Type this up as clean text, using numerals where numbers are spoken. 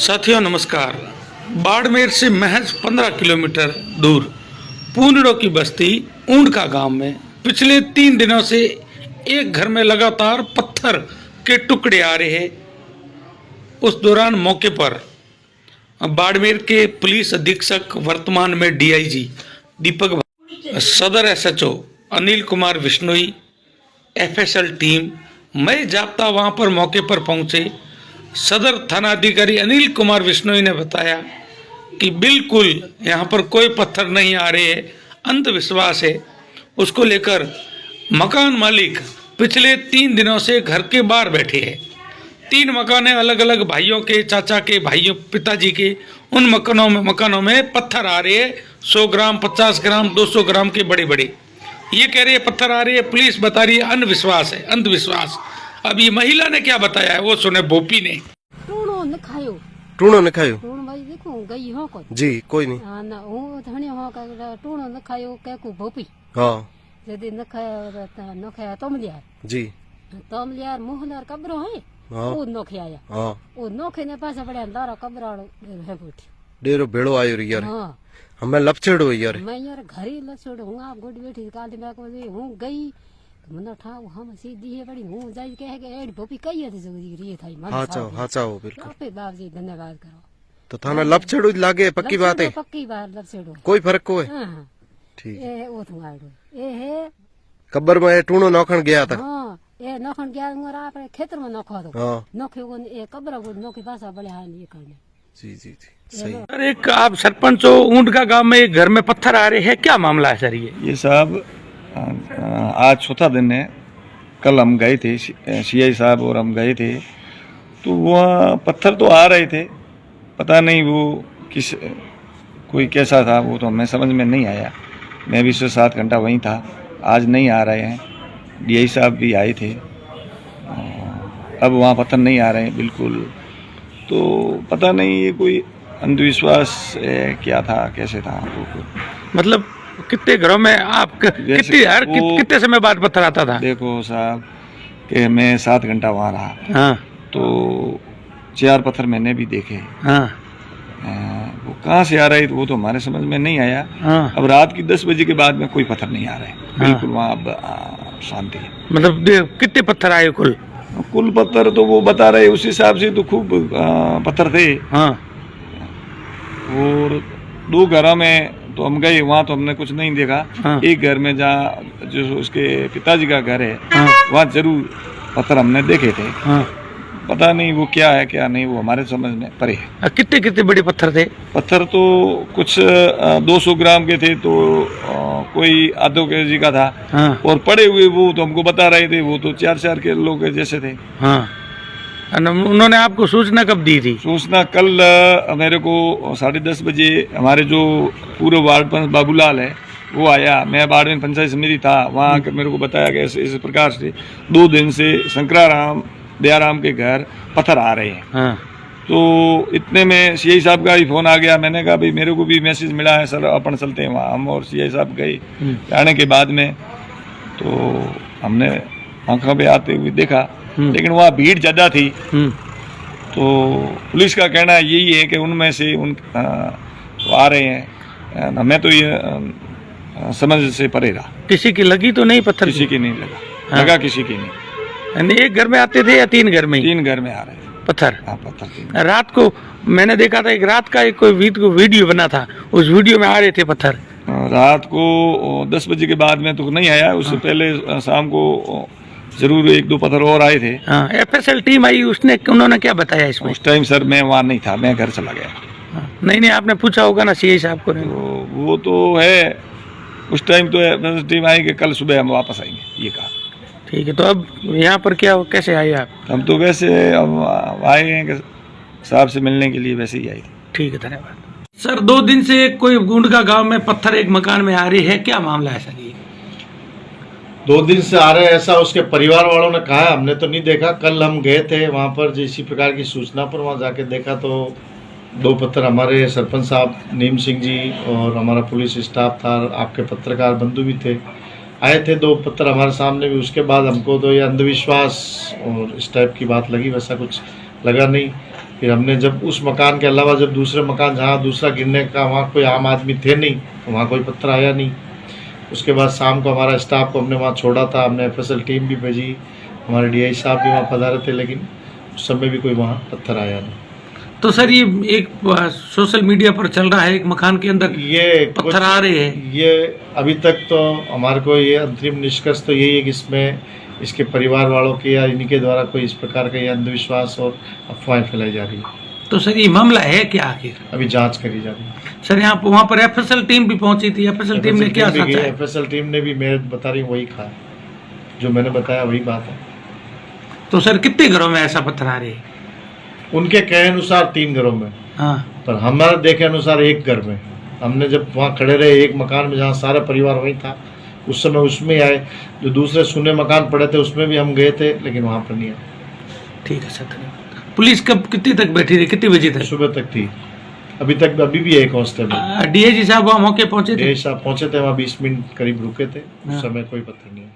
साथियों नमस्कार। बाड़मेर से महज 15 किलोमीटर दूर पूंजड़ों की बस्ती ऊंडका गांव में पिछले 3 दिनों से एक घर में लगातार पत्थर के टुकड़े आ रहे हैं। उस दौरान मौके पर बाड़मेर के पुलिस अधीक्षक वर्तमान में डीआईजी दीपक, सदर SHO Anil Kumar Vishnoi, FSL team मई जाप्ता वहां पर मौके पर पहुंचे। सदर थानाधिकारी अनिल कुमार विश्नोई ने बताया कि बिल्कुल यहाँ पर कोई पत्थर नहीं आ रहे हैं, अंधविश्वास है। उसको लेकर मकान मालिक पिछले 3 दिनों से घर के बाहर बैठे हैं। 3 मकान है, अलग अलग भाइयों के, चाचा के, भाइयों, पिताजी के। उन मकानों में पत्थर आ रहे हैं, 100 ग्राम, 50 ग्राम, 200 ग्राम के बड़े बड़े। ये कह रहे हैं पत्थर आ रहे हैं, पुलिस बता रही है अंधविश्वास है, अंधविश्वास। अब ये महिला ने क्या बताया है वो सुने भोपी ने। टूणो न खायो टूण भाई देखो गई हो को जी कोई नहीं। हां ना वो धणी हो का टूणो न खायो के को भोपी। हाँ यदि न खाया तुम लिया जी तुम लिया मोहनार कब्रो है। हाँ वो न खाया। हाँ वो न खाने पासे पड़े अंधारा कब्राड़ो है बैठी डेरो भेड़ो आयो रे यार। हां हमें लपचेड़ो यार। मैं यार घर ही लछोड़ हूं आप गुड बैठी काली मैं को हूं गई मना ठा हम सीधी है बड़ी हूं जाई कह के एड भोपी कही थी जल्दी री थाई मन हाँ चाहो बिल्कुल। आपे बाप जी धन्यवाद करो। तो थाना लपचेड़ो लागे पक्की बात है, पक्की बात लपचेड़ो कोई फर्क को है। हां ठीक ए ओ तुम्हारो ए है कब्र में टूणो नौखण गया था। हां ए नखन गया मोर आपरे खेतर में नखो दो। हाँ नखे को ए कब्र को नखी भाषा बड़े हाल ये करने। जी जी जी सही। सर एक आप सरपंच हो, ऊंडका गांव में एक घर में पत्थर आ रहे हैं, क्या मामला है सर? ये साहब आज चौथा दिन है। कल हम गए थे, सीआई साहब और हम गए थे, तो वहाँ पत्थर तो आ रहे थे, पता नहीं वो किस कोई कैसा था वो तो हमें समझ में नहीं आया। मैं भी 7 घंटा वहीं था। आज नहीं आ रहे हैं, डीआई साहब भी आए थे, अब वहाँ पत्थर नहीं आ रहे हैं बिल्कुल। तो पता नहीं ये कोई अंधविश्वास क्या था, कैसे था वो। मतलब कितने घरों में आप कितने समय बाद पत्थर आता था? देखो साहब कि मैं 7 घंटा वहाँ रहा। हाँ तो 4 पत्थर मैंने भी देखे। हाँ वो कहाँ से आ रहे थे वो तो हमारे समझ में नहीं आया। हाँ। अब रात की 10 बजे के बाद में कोई पत्थर नहीं आ रहे। बिल्कुल वहाँ अब शांति है। मतलब कितने पत्थर आए कुल पत्थर तो वो बता रहे उस हिसाब से तो खूब पत्थर थे। हाँ। और 2 घरों में तो हम गए, वहाँ तो हमने कुछ नहीं देखा। हाँ। एक घर में जहाँ जो उसके पिताजी का घर है, हाँ। वहाँ जरूर पत्थर हमने देखे थे। हाँ। पता नहीं वो क्या है क्या नहीं, वो हमारे समझ में परे है। कितने कितने बड़े पत्थर थे? पत्थर तो कुछ 200 ग्राम के थे, तो कोई आधो केजी का था। हाँ। और पड़े हुए वो तो हमको बता रहे थे वो तो 4-4 किलो के जैसे थे। हाँ। उन्होंने आपको सूचना कब दी थी? सूचना कल मेरे को 10:30 बजे हमारे जो पूर्व वार्ड पंच बाबूलाल है वो आया। मैं वार्ड में पंचायत समिति था, वहाँ आकर मेरे को बताया गया इस प्रकार से 2 दिन से शंकराराम दयाराम के घर पत्थर आ रहे हैं। हाँ। तो इतने में सीआई साहब का भी फोन आ गया। मैंने कहा भाई मेरे को भी मैसेज मिला है सर, अपन चलते हैं वहाँ। हम और सीआई साहब गए। जाने के बाद में तो हमने आंखों पे आते हुए देखा, लेकिन वहाँ भीड़ ज़्यादा थी। तो पुलिस का कहना यही है कि उनमें से तो आ रहे हैं। हमें तो ये समझ से परे रहा। किसी की लगी तो नहीं पत्थर? किसी की नहीं लगा। हाँ। लगा किसी की नहीं। यानी एक घर में आते थे या 3 घर में? 3 घर में आ रहे थे पत्थर। हाँ पत्थर 3। रात को मैंने देखा था, एक रात का एक कोई वीडियो बना था, उस वीडियो में आ रहे थे पत्थर। रात को 10 बजे के बाद में तो नहीं आया, उससे पहले शाम को जरूर 1-2 पत्थर और आए थे। हाँ। एफएसएल टीम आई, उन्होंने क्या बताया इसमें? उस टाइम सर मैं वहाँ नहीं था, मैं घर चला गया। हाँ। नहीं आपने पूछा होगा ना सीआई साहब को? तो वो तो है, उस टाइम तो एफएसएल टीम आई कि कल सुबह हम वापस आएंगे, ये कहा। ठीक है। तो अब यहाँ पर क्या कैसे आए आप? हम तो वैसे आए हैं कि साहब से मिलने के लिए, वैसे ही आए थे। ठीक है, धन्यवाद सर। 2 दिन से कोई ऊंडका गांव में पत्थर एक मकान में आ रही है, क्या मामला है सर? ये 2 दिन से आ रहे हैं ऐसा उसके परिवार वालों ने कहा है, हमने तो नहीं देखा। कल हम गए थे वहाँ पर इसी प्रकार की सूचना पर, वहाँ जाके देखा तो 2 पत्थर हमारे सरपंच साहब नीम सिंह जी और हमारा पुलिस स्टाफ था, आपके पत्रकार बंधु भी थे, आए थे। 2 पत्थर हमारे सामने भी। उसके बाद हमको तो ये अंधविश्वास और इस टाइप की बात लगी, वैसा कुछ लगा नहीं। फिर हमने जब उस मकान के अलावा जब दूसरे मकान जहाँ दूसरा गिरने का वहाँ कोई आम आदमी थे नहीं, तो वहाँ कोई पत्थर आया नहीं। उसके बाद शाम को हमारा स्टाफ को हमने वहाँ छोड़ा था, हमने FSL टीम भी भेजी, हमारे DI साहब भी वहाँ पधारे थे, लेकिन उस समय भी कोई वहाँ पत्थर आया नहीं। तो सर ये एक सोशल मीडिया पर चल रहा है एक मकान के अंदर ये पत्थर आ रहे हैं, ये अभी तक तो हमारे को ये अंतरिम निष्कर्ष तो यही है कि इसमें इसके परिवार वालों के या इनके द्वारा कोई इस प्रकार का ये अंधविश्वास और अफवाहें फैलाई जा रही है। तो सर ये मामला है क्या आखिर? अभी जांच करी जा रही है। सर यहाँ वहाँ पर FSL टीम भी पहुंची थी, FSL टीम ने क्या सोचा है? FSL टीम ने भी, मैं बता रही हूँ वही कहा, जो मैंने बताया वही बात है। तो सर कितने घरों में ऐसा पत्थर आ रहे हैं? उनके कहे अनुसार 3 घरों में, हाँ, पर हमारे देखे अनुसार 1 घर में। हमने जब वहाँ खड़े रहे एक मकान में जहाँ सारा परिवार वहीं था, उस समय उसमें आए। जो दूसरे सुने मकान पड़े थे उसमें भी हम गए थे, लेकिन वहाँ पर नहीं आए। ठीक है सर, धन्यवाद। पुलिस कब कितनी तक बैठी रही, कितने बजे तक? सुबह तक थी, अभी भी है कांस्टेबल। DIG साहब वहाँ मौके पहुंचे थे? DI साहब पहुंचे थे, वहाँ 20 मिनट करीब रुके थे, उस समय कोई पत्थर नहीं आया।